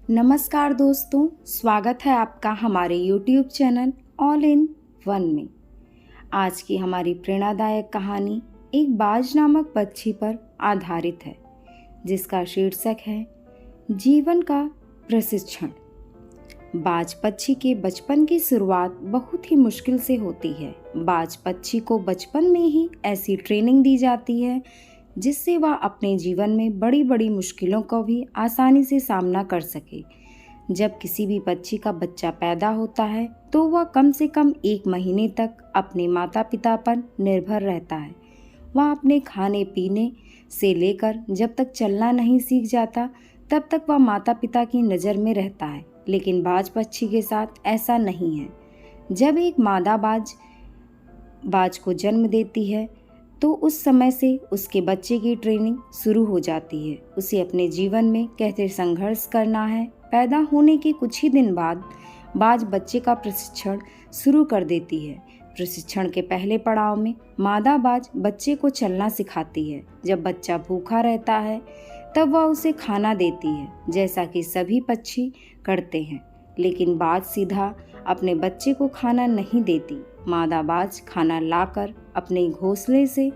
नमस्कार दोस्तों, स्वागत है आपका हमारे YouTube channel all in one में। आज की हमारी प्रेरणादायक कहानी एक बाज नामक पक्षी पर आधारित है, जिसका शीर्षक है जीवन का प्रशिक्षण। बाज पक्षी के बचपन की शुरुआत बहुत ही मुश्किल से होती है। बाज पक्षी को बचपन में ही ऐसी ट्रेनिंग दी जाती है जिससे वह अपने जीवन में बड़ी बड़ी मुश्किलों का भी आसानी से सामना कर सके। जब किसी भी पक्षी का बच्चा पैदा होता है तो वह कम से कम 1 महीने तक अपने माता पिता पर निर्भर रहता है। वह अपने खाने पीने से लेकर जब तक चलना नहीं सीख जाता तब तक वह माता पिता की नज़र में रहता है। लेकिन बाज पक्षी के साथ ऐसा नहीं है। जब एक मादा बाज को जन्म देती है तो उस समय से उसके बच्चे की ट्रेनिंग शुरू हो जाती है। उसे अपने जीवन में कैसे संघर्ष करना है। पैदा होने के कुछ ही दिन बाद बाज बच्चे का प्रशिक्षण शुरू कर देती है। प्रशिक्षण के पहले पड़ाव में मादा बाज बच्चे को चलना सिखाती है। जब बच्चा भूखा रहता है तब वह उसे खाना देती है, जैसा कि सभी पक्षी करते हैं। लेकिन बाज सीधा अपने बच्चे को खाना नहीं देती। मादा बाज खाना लाकर अपने घोंसले से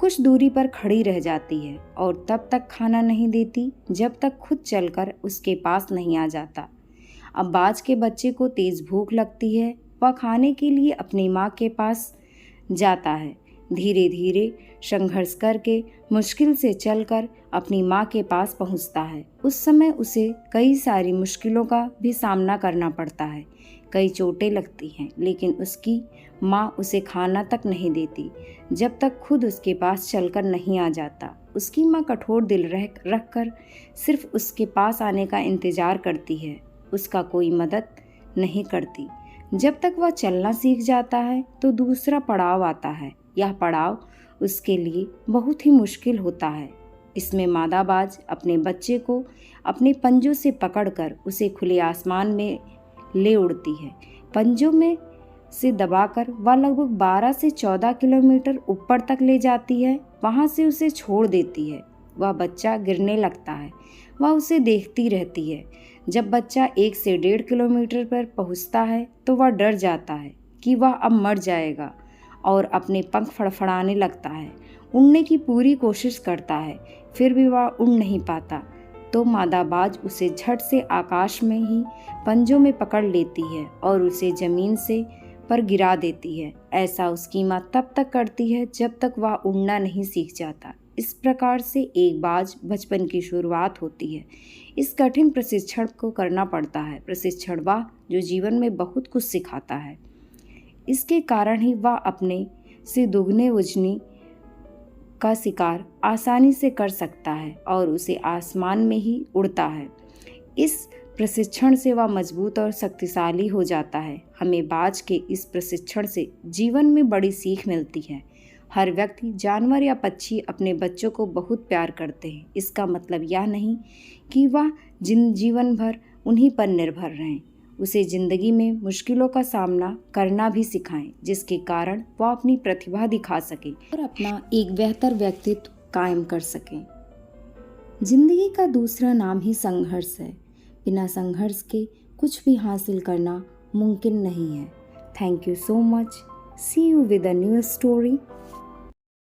कुछ दूरी पर खड़ी रह जाती है और तब तक खाना नहीं देती जब तक खुद चलकर उसके पास नहीं आ जाता। अब बाज के बच्चे को तेज भूख लगती है। वह खाने के लिए अपनी माँ के पास जाता है। धीरे धीरे संघर्ष करके मुश्किल से चलकर अपनी माँ के पास पहुँचता है। उस समय उसे कई सारी मुश्किलों का भी सामना करना पड़ता है। कई चोटें लगती हैं, लेकिन उसकी माँ उसे खाना तक नहीं देती जब तक खुद उसके पास चलकर नहीं आ जाता। उसकी माँ कठोर दिल रखकर सिर्फ उसके पास आने का इंतज़ार करती है, उसका कोई मदद नहीं करती। जब तक वह चलना सीख जाता है तो दूसरा पड़ाव आता है। यह पड़ाव उसके लिए बहुत ही मुश्किल होता है। इसमें मादा बाज अपने बच्चे को अपने पंजों से पकड़कर उसे खुले आसमान में ले उड़ती है। पंजों में से दबाकर वह लगभग 12 से 14 किलोमीटर ऊपर तक ले जाती है। वहाँ से उसे छोड़ देती है। वह बच्चा गिरने लगता है। वह उसे देखती रहती है। जब बच्चा 1 से 1.5 किलोमीटर पर पहुँचता है तो वह डर जाता है कि वह अब मर जाएगा और अपने पंख फड़फड़ाने लगता है। उड़ने की पूरी कोशिश करता है, फिर भी वह उड़ नहीं पाता। तो मादा बाज उसे झट से आकाश में ही पंजों में पकड़ लेती है और उसे जमीन से पर गिरा देती है। ऐसा उसकी माँ तब तक करती है जब तक वह उड़ना नहीं सीख जाता। इस प्रकार से एक बाज बचपन की शुरुआत होती है। इस कठिन प्रशिक्षण को करना पड़ता है। प्रशिक्षण वह जो जीवन में बहुत कुछ सिखाता है। इसके कारण ही वह अपने से दुगने वजनी का शिकार आसानी से कर सकता है और उसे आसमान में ही उड़ता है। इस प्रशिक्षण से वह मजबूत और शक्तिशाली हो जाता है। हमें बाज के इस प्रशिक्षण से जीवन में बड़ी सीख मिलती है। हर व्यक्ति, जानवर या पक्षी अपने बच्चों को बहुत प्यार करते हैं। इसका मतलब यह नहीं कि वह जीवन भर उन्हीं पर निर्भर रहें। उसे ज़िंदगी में मुश्किलों का सामना करना भी सिखाएं, जिसके कारण वह अपनी प्रतिभा दिखा सके और अपना एक बेहतर व्यक्तित्व कायम कर सकें। जिंदगी का दूसरा नाम ही संघर्ष है। बिना संघर्ष के कुछ भी हासिल करना मुमकिन नहीं है। Thank you so much. See you with a new story.